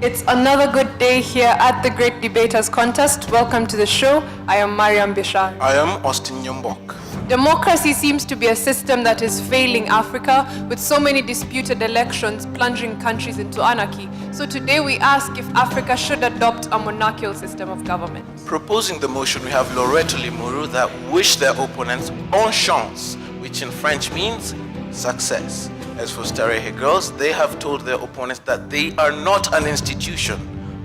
It's another good day here at the Great Debaters Contest. Welcome to the show. I am Mariam Bishar. I am Austin Nyombok. Democracy seems to be a system that is failing Africa, with so many disputed elections plunging countries into anarchy. So today we ask if Africa should adopt a monarchical system of government. Proposing the motion, we have Loreto Limuru that wish their opponents bonne chance, which in French means success. As for Starehe Girls, they have told their opponents that they are not an institution,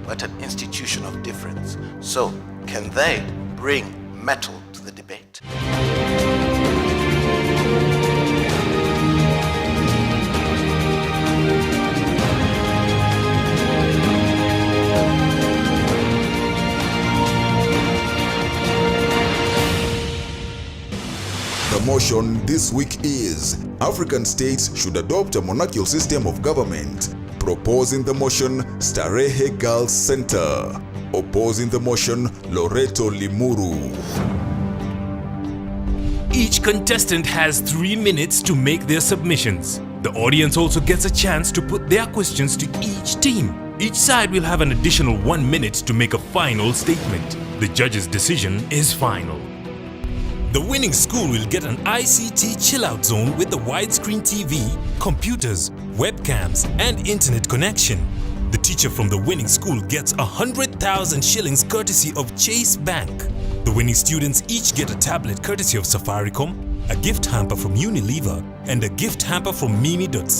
but an institution of difference. So, can they bring metal to the debate? The motion this week is African states should adopt a monarchical system of government. Proposing the motion, Starehe Girls Center. Opposing the motion, Loreto Limuru. Each contestant has 3 minutes to make their submissions. The audience also gets a chance to put their questions to each team. Each side will have an additional 1 minute to make a final statement. The judge's decision is final. The winning school will get an ICT chill-out zone with the widescreen TV, computers, webcams, and internet connection. The teacher from the winning school gets 100,000 shillings courtesy of Chase Bank. The winning students each get a tablet courtesy of Safaricom, a gift hamper from Unilever, and a gift hamper from mimi.co.ke.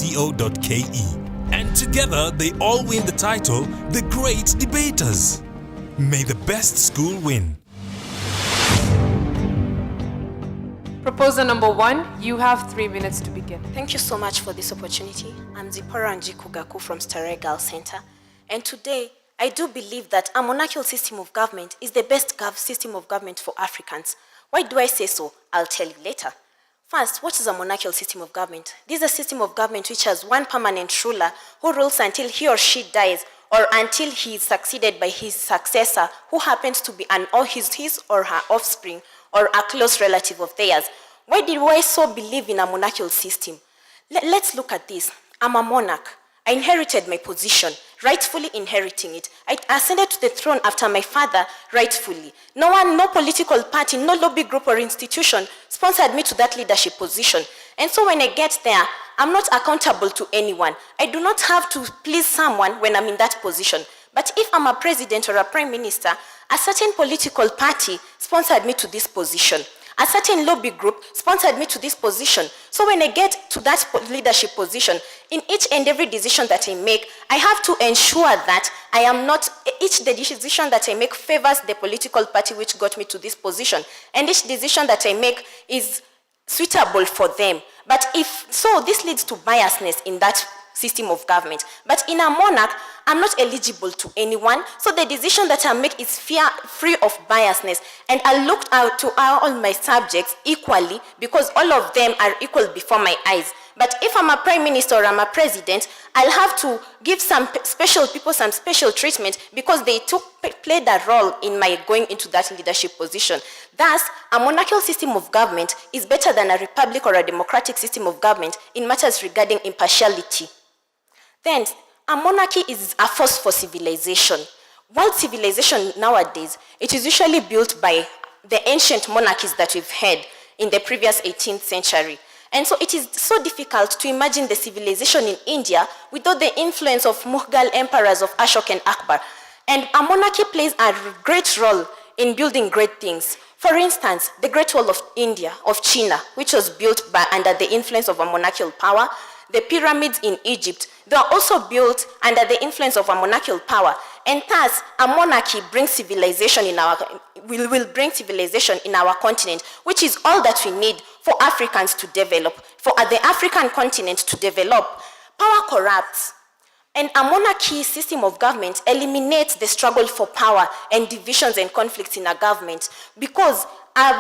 And together they all win the title, The Great Debaters. May the best school win. Proposer number 1, you have 3 minutes to begin. Thank you so much for this opportunity. I'm Zipora Njikugaku from Starehe Girls Center. And today, I do believe that a monarchical system of government is the best system of government for Africans. Why do I say so? I'll tell you later. First, what is a monarchical system of government? This is a system of government which has one permanent ruler who rules until he or she dies, or until he is succeeded by his successor, who happens to be his or her offspring, or a close relative of theirs. Why do I so believe in a monarchical system? Let's look at this. I'm a monarch. I inherited my position, rightfully inheriting it. I ascended to the throne after my father, rightfully. No political party, no lobby group or institution sponsored me to that leadership position. And so when I get there, I'm not accountable to anyone. I do not have to please someone when I'm in that position. But if I'm a president or a prime minister, a certain political party sponsored me to this position. A certain lobby group sponsored me to this position. So when I get to that leadership position, in each and every decision that I make, I have to ensure that each decision that I make favors the political party which got me to this position. And each decision that I make is suitable for them. But this leads to biasness in that system of government. But in a monarch, I'm not eligible to anyone, so the decision that I make is free of biasness. And I looked out to all my subjects equally because all of them are equal before my eyes. But if I'm a prime minister or I'm a president, I'll have to give some special people some special treatment because they played a role in my going into that leadership position. Thus, a monarchical system of government is better than a republic or a democratic system of government in matters regarding impartiality. Then, a monarchy is a force for civilization. World civilization nowadays, it is usually built by the ancient monarchies that we've had in the previous 18th century. And so it is so difficult to imagine the civilization in India without the influence of Mughal emperors of Ashok and Akbar. And a monarchy plays a great role in building great things. For instance, the Great Wall of India, of China, which was built under the influence of a monarchical power. The pyramids in Egypt, they are also built under the influence of a monarchical power. And thus, a monarchy brings civilization will bring civilization in our continent, which is all that we need for Africans to develop, for the African continent to develop. Power corrupts. And a monarchy system of government eliminates the struggle for power and divisions and conflicts in a government because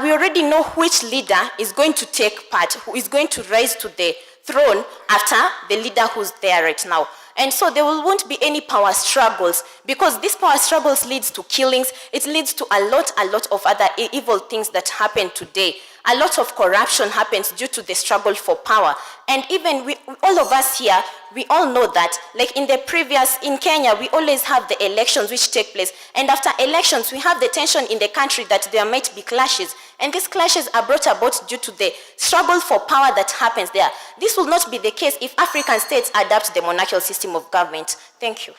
we already know which leader is going to take part, who is going to rise to the throne after the leader who's there right now. And so there won't be any power struggles, because these power struggles leads to killings. It leads to a lot of other evil things that happen today. A lot of corruption happens due to the struggle for power. And even all of us here, we all know that, like in Kenya, we always have the elections which take place. And after elections, we have the tension in the country that there might be clashes. And these clashes are brought about due to the struggle for power that happens there. This will not be the case if African states adopt the monarchical system of government. Thank you.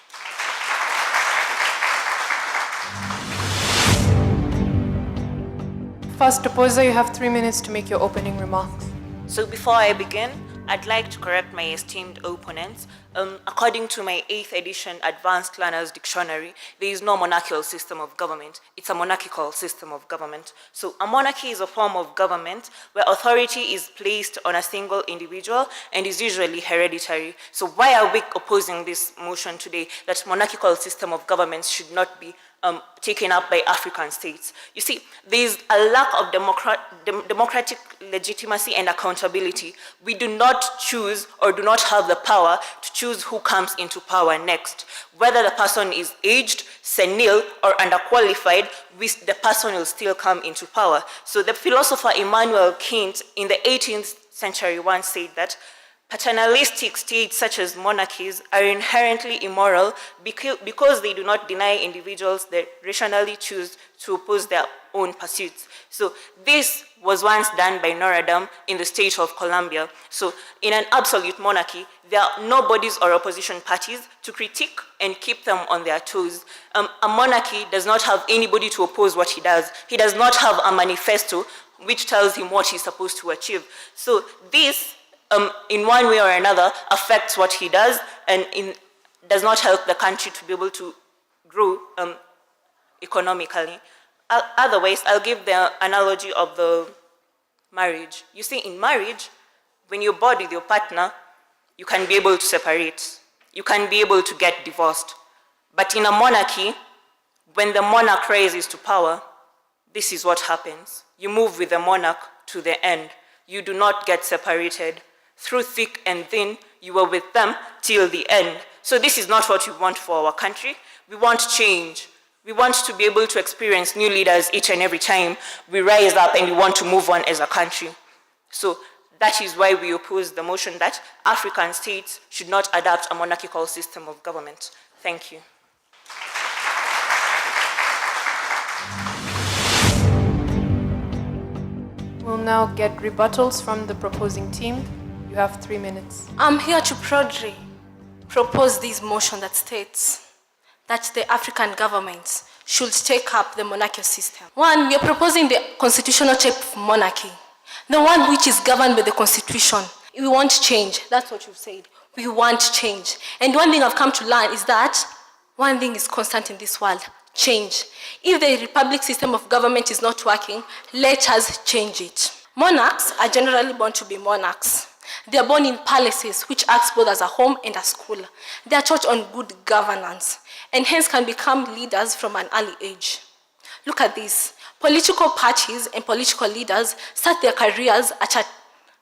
First opposer, you have 3 minutes to make your opening remarks. So before I begin, I'd like to correct my esteemed opponents. According to my 8th edition Advanced Learners Dictionary, there is no monarchical system of government. It's a monarchical system of government. So a monarchy is a form of government where authority is placed on a single individual and is usually hereditary. So why are we opposing this motion today that monarchical system of government should not be taken up by African states? You see, there is a lack of democratic legitimacy and accountability. We do not choose or do not have the power to choose who comes into power next. Whether the person is aged, senile, or underqualified, the person will still come into power. So the philosopher Immanuel Kant in the 18th century once said that paternalistic states such as monarchies are inherently immoral because they do not deny individuals that rationally choose to oppose their own pursuits. So this was once done by Loreto in the state of Colombia. So in an absolute monarchy, there are no bodies or opposition parties to critique and keep them on their toes. A monarchy does not have anybody to oppose what he does. He does not have a manifesto which tells him what he's supposed to achieve. So this in one way or another affects what he does and does not help the country to be able to grow economically. Otherwise, I'll give the analogy of the marriage. You see, in marriage, when you're bored with your partner, you can be able to separate. You can be able to get divorced. But in a monarchy, when the monarch rises to power, this is what happens. You move with the monarch to the end. You do not get separated. Through thick and thin, you are with them till the end. So this is not what we want for our country. We want change. We want to be able to experience new leaders each and every time we rise up and we want to move on as a country. So that is why we oppose the motion that African states should not adopt a monarchical system of government. Thank you. We'll now get rebuttals from the proposing team. You have 3 minutes. I'm here to proudly propose this motion that states that the African governments should take up the monarchical system. One, we are proposing the constitutional type of monarchy, the one which is governed by the constitution. We want change. That's what you've said. We want change. And one thing I've come to learn is that one thing is constant in this world: change. If the republic system of government is not working, let us change it. Monarchs are generally born to be monarchs. They are born in palaces, which acts both as a home and a school. They are taught on good governance, and hence can become leaders from an early age. Look at this. Political parties and political leaders start their careers at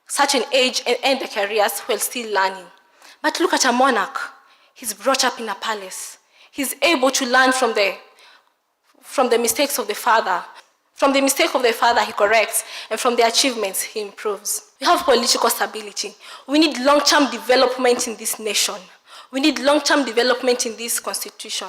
such an age and end their careers while still learning. But look at a monarch. He's brought up in a palace. He's able to learn from the mistakes of the father. From the mistake of the father, he corrects, and from the achievements, he improves. We have political stability. We need long-term development in this nation. We need long-term development in this constitution,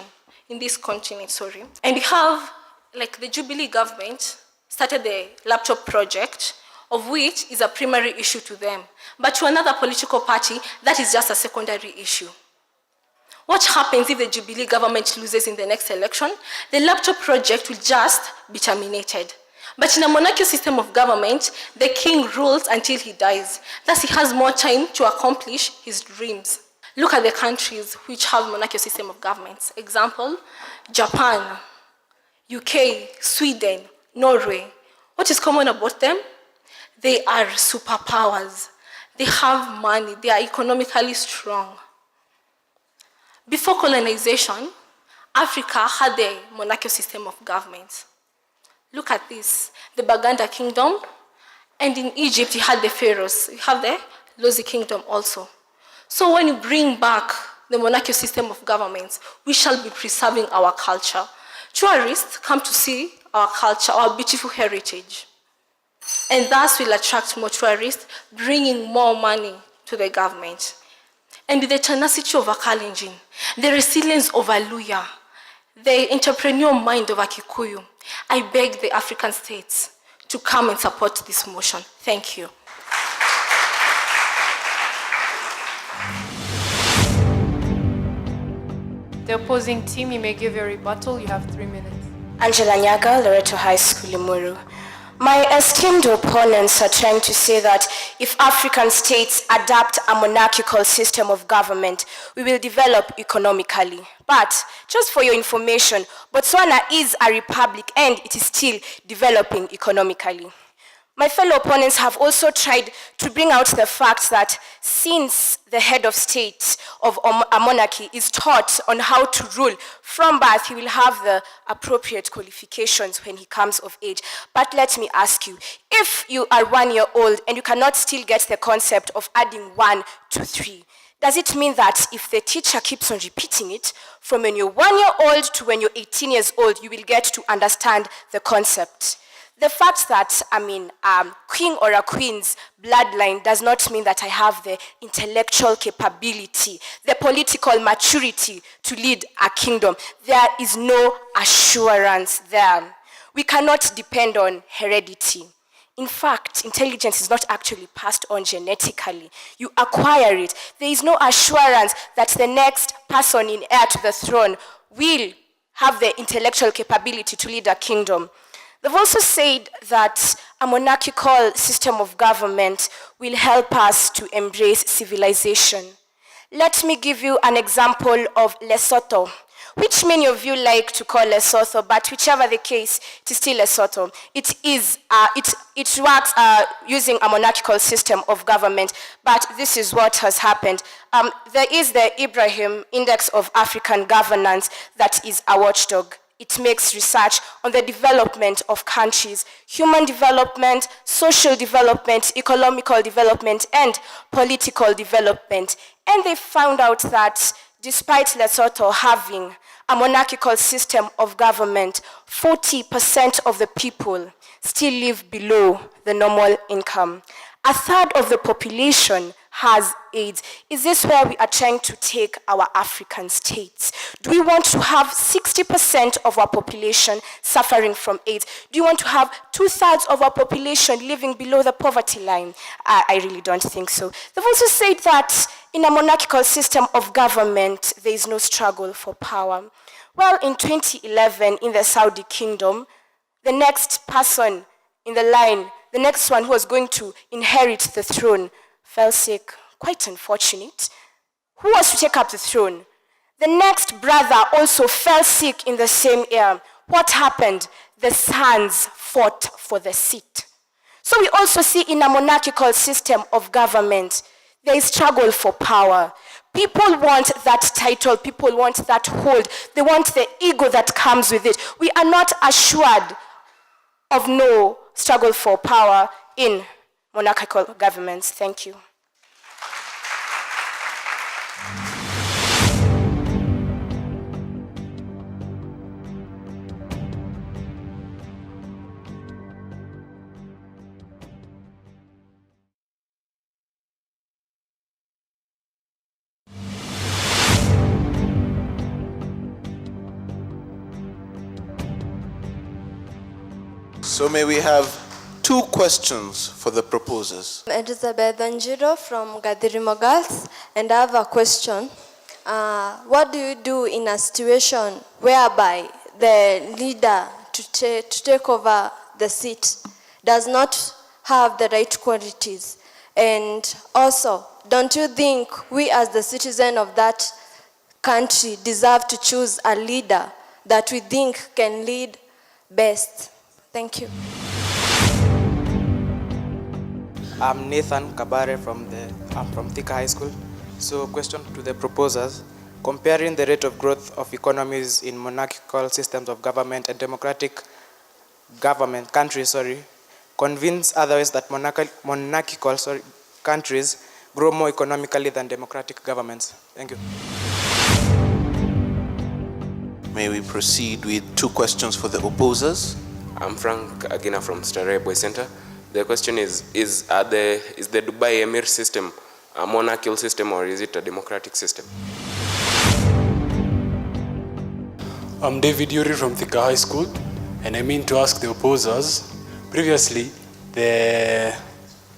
in this continent, And we have, like the Jubilee government, started the laptop project, of which is a primary issue to them. But to another political party, that is just a secondary issue. What happens if the Jubilee government loses in the next election? The laptop project will just be terminated. But in a monarchical system of government, the king rules until he dies. Thus, he has more time to accomplish his dreams. Look at the countries which have monarchical system of governments. Example, Japan, UK, Sweden, Norway. What is common about them? They are superpowers. They have money. They are economically strong. Before colonization, Africa had the monarchical system of government. Look at this, the Baganda Kingdom, and in Egypt you had the pharaohs. You have the Lozi Kingdom also. So when you bring back the monarchical system of government, we shall be preserving our culture. Tourists come to see our culture, our beautiful heritage. And thus will attract more tourists, bringing more money to the government. And the tenacity of a Kalenjin, the resilience of a Luya, the entrepreneurial mind of a Kikuyu, I beg the African states to come and support this motion. Thank you. The opposing team, you may give your rebuttal. You have 3 minutes. Angela Nyaga, Loreto High School, Limuru. My esteemed opponents are trying to say that if African states adopt a monarchical system of government, we will develop economically. But, just for your information, Botswana is a republic and it is still developing economically. My fellow opponents have also tried to bring out the fact that since the head of state of a monarchy is taught on how to rule from birth, he will have the appropriate qualifications when he comes of age. But let me ask you, if you are 1 year old and you cannot still get the concept of adding 1 to 3, does it mean that if the teacher keeps on repeating it, from when you're 1 year old to when you're 18 years old, you will get to understand the concept? The fact that I'm in king or a queen's bloodline does not mean that I have the intellectual capability, the political maturity to lead a kingdom. There is no assurance there. We cannot depend on heredity. In fact, intelligence is not actually passed on genetically. You acquire it. There is no assurance that the next person in heir to the throne will have the intellectual capability to lead a kingdom. They've also said that a monarchical system of government will help us to embrace civilization. Let me give you an example of Lesotho, which many of you like to call Lesotho, but whichever the case, it is still Lesotho. It works using a monarchical system of government, but this is what has happened. There is the Ibrahim Index of African Governance that is a watchdog. It makes research on the development of countries, human development, social development, economical development, and political development. And they found out that despite Lesotho having a monarchical system of government, 40% of the people still live below the normal income. A third of the population has AIDS. Is this where we are trying to take our African states? Do we want to have 60% of our population suffering from AIDS? Do you want to have 2/3 of our population living below the poverty line? I really don't think so. They've also said that in a monarchical system of government, there is no struggle for power. Well, in 2011, in the Saudi kingdom, the next person in the line, the next one who was going to inherit the throne, fell sick. Quite unfortunate. Who was to take up the throne? The next brother also fell sick in the same year. What happened? The sons fought for the seat. So we also see in a monarchical system of government, there is struggle for power. People want that title, people want that hold, they want the ego that comes with it. We are not assured of no struggle for power in monarchical governments. Thank you. So may we have 2 questions for the proposers. Elizabeth Anjiro from Gadirimo Girls, and I have a question. What do you do in a situation whereby the leader to take over the seat does not have the right qualities? And also, don't you think we as the citizen of that country deserve to choose a leader that we think can lead best? Thank you. I'm Nathan Kabare I'm from Thika High School. So question to the proposers, comparing the rate of growth of economies in monarchical systems of government and democratic government countries, convince otherwise that monarchical countries grow more economically than democratic governments. Thank you. May we proceed with 2 questions for the opposers? I'm Frank Agina from Starehe Boys Center. The question is the Dubai Emir system a monarchical system or is it a democratic system? I'm David Yuri from Thika High School, and I mean to ask the opposers, previously,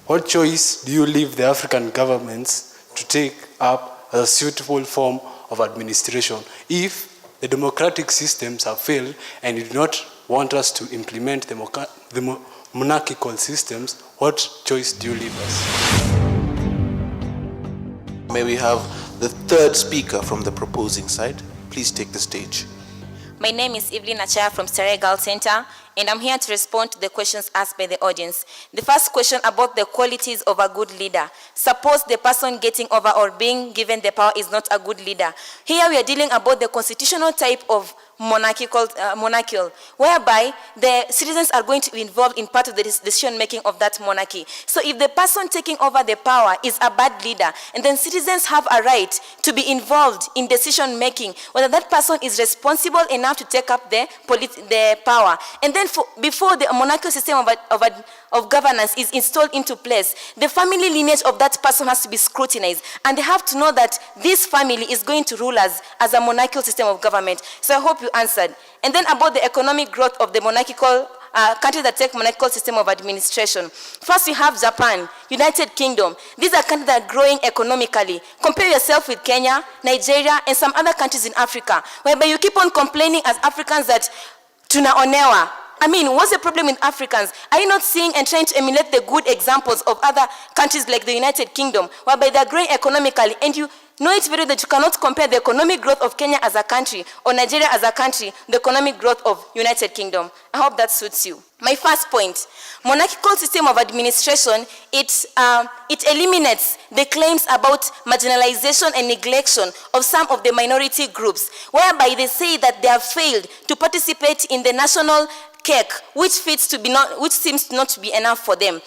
what choice do you leave the African governments to take up as a suitable form of administration if the democratic systems have failed and you do not want us to implement the monarchical systems? What choice do you leave us? May we have the 3rd speaker from the proposing side? Please take the stage. My name is Evelyn Achaya from Starehe Girls Center, and I'm here to respond to the questions asked by the audience. The first question about the qualities of a good leader. Suppose the person getting over or being given the power is not a good leader. Here we are dealing about the constitutional type of monarchical, whereby the citizens are going to be involved in part of the decision making of that monarchy. So if the person taking over the power is a bad leader, and then citizens have a right to be involved in decision making, whether that person is responsible enough to take up the power. And then before the monarchical system of governance is installed into place, the family lineage of that person has to be scrutinized, and they have to know that this family is going to rule us as a monarchical system of government. So I hope you answered. And then about the economic growth of the monarchical countries that take monarchical system of administration. First, we have Japan, United Kingdom. These are countries that are growing economically. Compare yourself with Kenya, Nigeria, and some other countries in Africa, whereby you keep on complaining as Africans that tunaonewa. I mean, what's the problem with Africans? Are you not seeing and trying to emulate the good examples of other countries like the United Kingdom, whereby they're growing economically, and you know it's very that you cannot compare the economic growth of Kenya as a country or Nigeria as a country, the economic growth of United Kingdom. I hope that suits you. My first point, monarchical system of administration, it eliminates the claims about marginalization and neglection of some of the minority groups, whereby they say that they have failed to participate in the national cake, which seems not to be enough for them.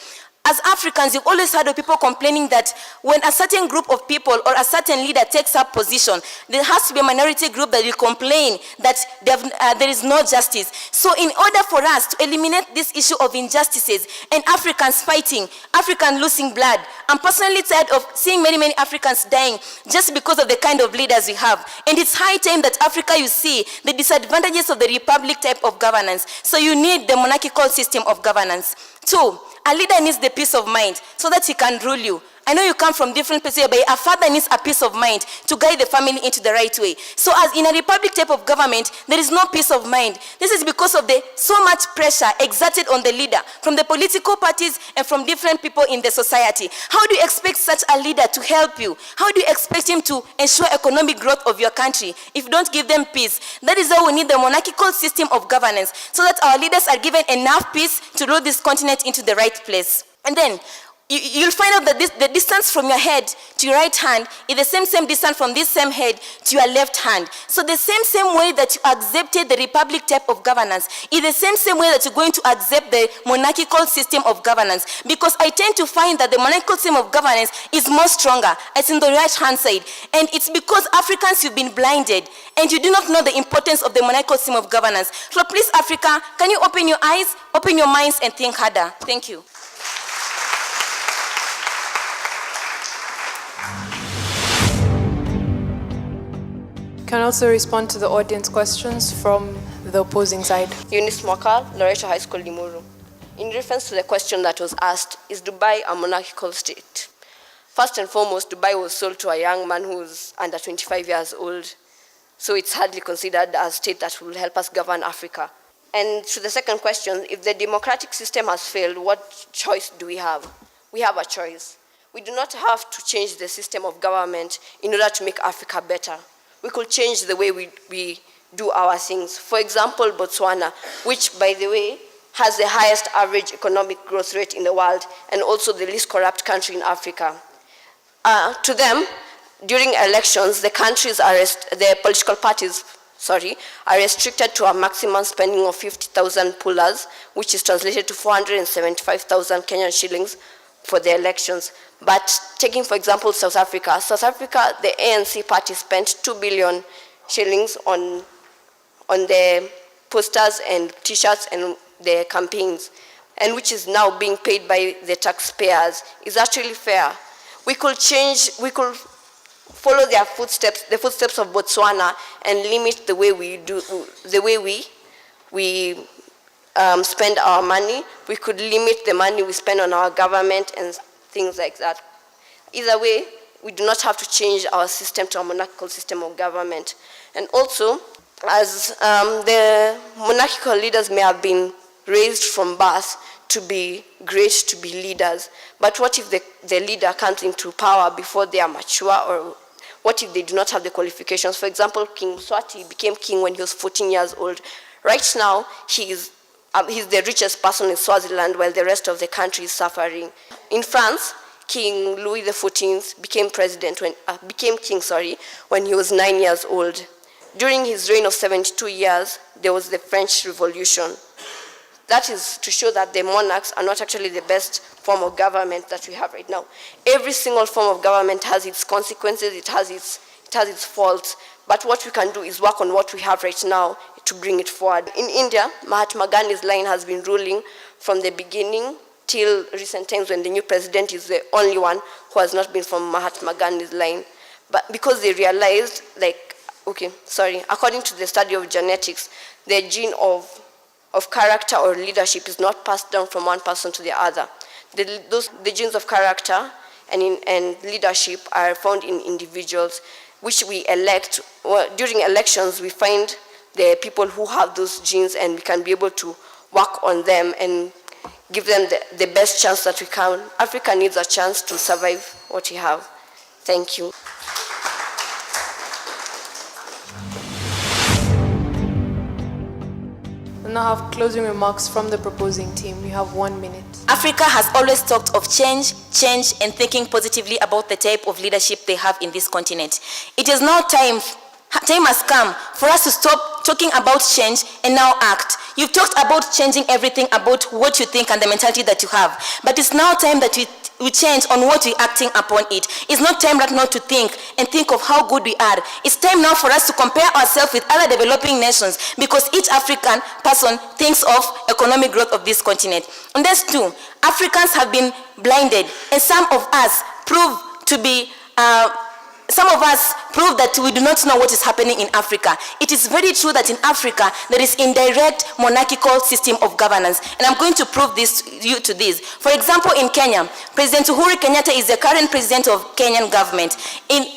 As Africans, you've always heard of people complaining that when a certain group of people or a certain leader takes up position, there has to be a minority group that will complain that there is no justice. So in order for us to eliminate this issue of injustices and Africans fighting, Africans losing blood, I'm personally tired of seeing many Africans dying just because of the kind of leaders we have. And it's high time that Africa, you see the disadvantages of the republic type of governance. So you need the monarchical system of governance. 2, a leader needs the peace of mind so that he can rule you. I know you come from different places, but a father needs a peace of mind to guide the family into the right way. So as in a republic type of government, there is no peace of mind. This is because of the so much pressure exerted on the leader from the political parties and from different people in the society. How do you expect such a leader to help you? How do you expect him to ensure economic growth of your country if you don't give them peace? That is why we need the monarchical system of governance, so that our leaders are given enough peace to rule this continent into the right place. And then you'll find out that the distance from your head to your right hand is the same distance from this same head to your left hand. So the same way that you accepted the republic type of governance is the same way that you're going to accept the monarchical system of governance. Because I tend to find that the monarchical system of governance is more stronger. It's in the right hand side. And it's because Africans, you've been blinded and you do not know the importance of the monarchical system of governance. So please, Africa, can you open your eyes, open your minds, and think harder? Thank you. Can also respond to the audience questions from the opposing side. Eunice Mwakal, Loreto High School, Limuru. In reference to the question that was asked, is Dubai a monarchical state? First and foremost, Dubai was sold to a young man who was under 25 years old, so it's hardly considered a state that will help us govern Africa. And to the second question, if the democratic system has failed, what choice do we have? We have a choice. We do not have to change the system of government in order to make Africa better. We could change the way we do our things. For example, Botswana, which, by the way, has the highest average economic growth rate in the world and also the least corrupt country in Africa. To them, during elections, the political parties are restricted to a maximum spending of 50,000 pullers, which is translated to 475,000 Kenyan shillings for the elections. But taking, for example, South Africa, the ANC party spent 2 billion shillings on on the posters and t-shirts and the campaigns, and which is now being paid by the taxpayers, is actually fair. We could follow their footsteps, the footsteps of Botswana, and limit the way we spend our money. We could limit the money we spend on our government and things like that. Either way, we do not have to change our system to a monarchical system of government. And also, as the monarchical leaders may have been raised from birth to be great, to be leaders, but what if the leader comes into power before they are mature, or what if they do not have the qualifications? For example, King Mswati became king when he was 14 years old. Right now, he's the richest person in Swaziland, while the rest of the country is suffering. In France, King Louis XIV became king when he was 9 years old. During his reign of 72 years, there was the French Revolution. That is to show that the monarchs are not actually the best form of government that we have right now. Every single form of government has its consequences, it has its faults, but what we can do is work on what we have right now to bring it forward. In India, Mahatma Gandhi's line has been ruling from the beginning till recent times, when the new president is the only one who has not been from Mahatma Gandhi's line. But because they realized, according to the study of genetics, the gene of character or leadership is not passed down from one person to the other. The genes of character and leadership are found in individuals, which we elect. During elections, we find the people who have those genes, and we can be able to work on them and give them the best chance that we can. Africa needs a chance to survive what we have. Thank you. We'll now have closing remarks from the proposing team. You have 1 minute. Africa has always talked of change, and thinking positively about the type of leadership they have in this continent. It is now time has come for us to stop talking about change and now act. You've talked about changing everything about what you think and the mentality that you have. But it's now time that we change on what we're acting upon it. It's not time right now to think of how good we are. It's time now for us to compare ourselves with other developing nations, because each African person thinks of economic growth of this continent. And that's true. Africans have been blinded, and some of us prove that we do not know what is happening in Africa. It is very true that in Africa there is indirect monarchical system of governance, and I'm going to prove this to this. For example, in Kenya, President Uhuru Kenyatta is the current president of Kenyan government.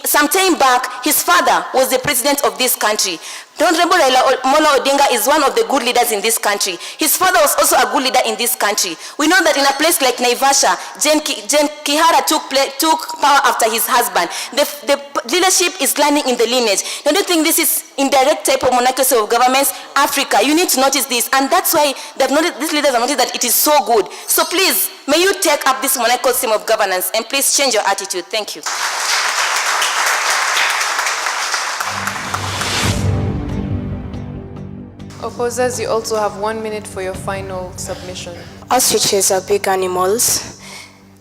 Some time back, his father was the president of this country. Honorable Raila Amolo Odinga is one of the good leaders in this country. His father was also a good leader in this country. We know that in a place like Naivasha, Jen Kihara took power after his husband. The leadership is landing in the lineage. Don't you think this is indirect type of monarchical system of governments? Africa, you need to notice this, and that's why these leaders have noticed that it is so good. So please, may you take up this monarchical system of governance, and please change your attitude. Thank you. Opposers, you also have 1 minute for your final submission. Ostriches are big animals.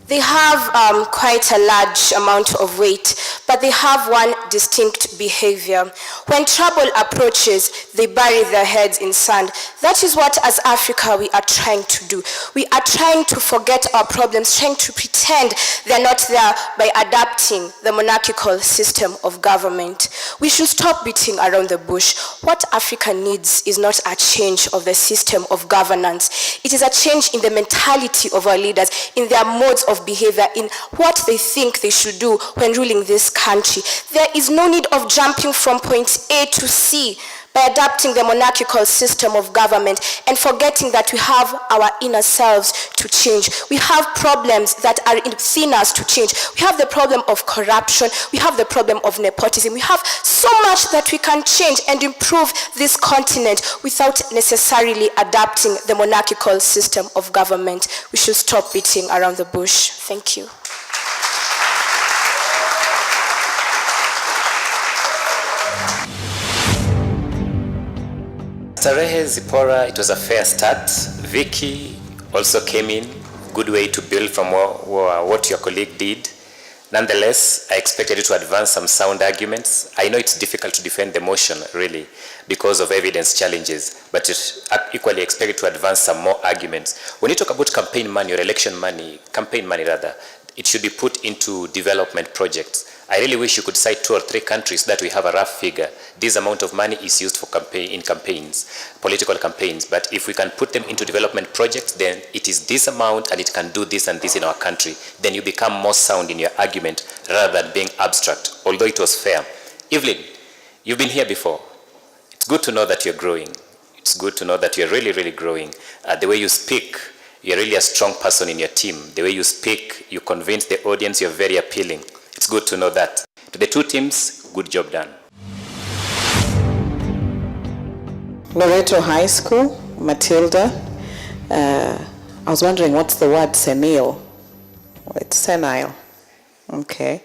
They have quite a large amount of weight, but they have one distinct behavior. When trouble approaches, they bury their heads in sand. That is what, as Africa, we are trying to do. We are trying to forget our problems, trying to pretend they're not there by adapting the monarchical system of government. We should stop beating around the bush. What Africa needs is not a change of the system of governance. It is a change in the mentality of our leaders, in their modes of behavior, in what they think they should do when ruling this country. There is no need of jumping from point A to C by adapting the monarchical system of government and forgetting that we have our inner selves to change. We have problems that are within us to change. We have the problem of corruption. We have the problem of nepotism. We have so much that we can change and improve this continent without necessarily adapting the monarchical system of government. We should stop beating around the bush. Thank you. Starehe, Zipporah, it was a fair start. Vicky also came in, good way to build from what your colleague did. Nonetheless, I expected you to advance some sound arguments. I know it's difficult to defend the motion, really, because of evidence challenges, but I equally expected to advance some more arguments. When you talk about campaign money or election money, campaign money rather, it should be put into development projects. I really wish you could cite 2 or 3 countries that we have a rough figure. This amount of money is used for campaigns, political campaigns. But if we can put them into development projects, then it is this amount and it can do this and this in our country. Then you become more sound in your argument rather than being abstract, although it was fair. Evelyn, you've been here before. It's good to know that you're growing. It's good to know that you're really, really growing. The way you speak, you're really a strong person in your team. The way you speak, you convince the audience, you're very appealing. It's good to know that. To the 2 teams, good job done. Loreto High School, Matilda. I was wondering what's the word senile? It's senile. Okay.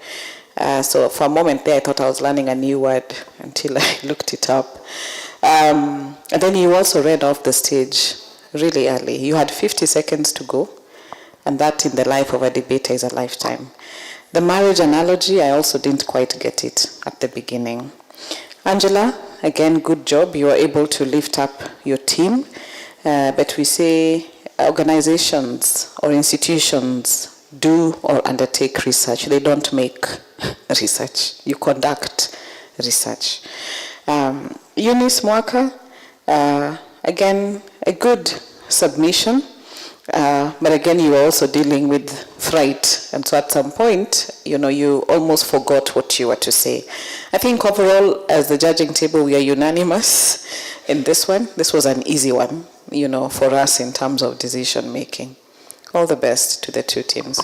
So for a moment there, I thought I was learning a new word until I looked it up. And then you also read off the stage really early. You had 50 seconds to go, and that in the life of a debater is a lifetime. The marriage analogy, I also didn't quite get it at the beginning. Angela, again, good job. You were able to lift up your team. But we say organizations or institutions do or undertake research. They don't make research. You conduct research. Eunice Mwaka, again, a good submission. But again, you were also dealing with fright. And so at some point, you almost forgot what you were to say. I think overall, as the judging table, we are unanimous in this one. This was an easy one, for us in terms of decision making. All the best to the 2 teams.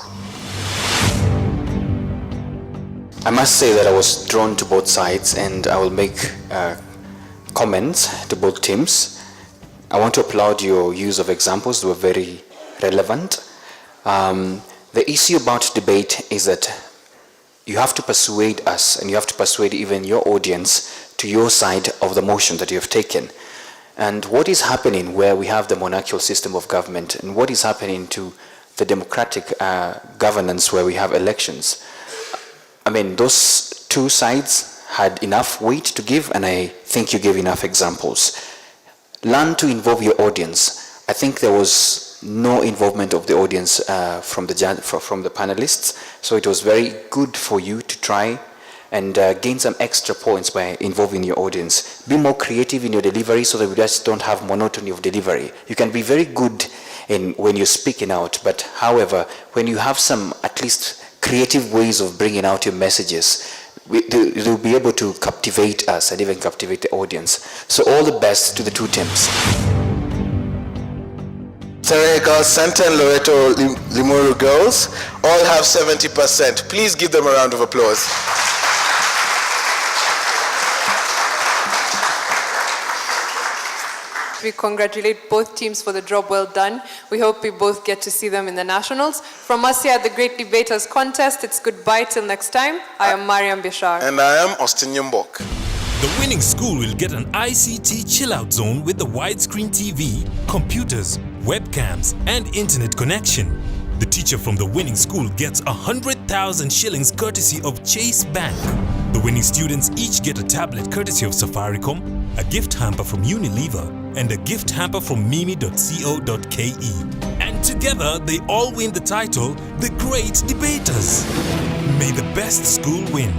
I must say that I was drawn to both sides, and I will make comments to both teams. I want to applaud your use of examples. They were very relevant. The issue about debate is that you have to persuade us, and you have to persuade even your audience to your side of the motion that you have taken. And what is happening where we have the monarchical system of government, and what is happening to the democratic governance where we have elections? I mean, those 2 sides had enough weight to give, and I think you gave enough examples. Learn to involve your audience. I think there was no involvement of the audience from the panelists, so it was very good for you to try and gain some extra points by involving your audience. Be more creative in your delivery so that we just don't have monotony of delivery. You can be very good when you're speaking out, but however, when you have some at least creative ways of bringing out your messages, they'll be able to captivate us and even captivate the audience. So all the best to the 2 teams. Starehe Girls Center and Loreto Limuru Girls all have 70%. Please give them a round of applause. We congratulate both teams for the job well done. We hope we both get to see them in the nationals. From us here at the Great Debaters Contest, it's goodbye till next time. I am Mariam Bishar. And I am Austin Yumbok. The winning school will get an ICT chill-out zone with the widescreen TV, computers, webcams, and internet connection. The teacher from the winning school gets 100,000 shillings courtesy of Chase Bank. The winning students each get a tablet courtesy of Safaricom, a gift hamper from Unilever, and a gift hamper from mimi.co.ke. And together, they all win the title, The Great Debaters. May the best school win.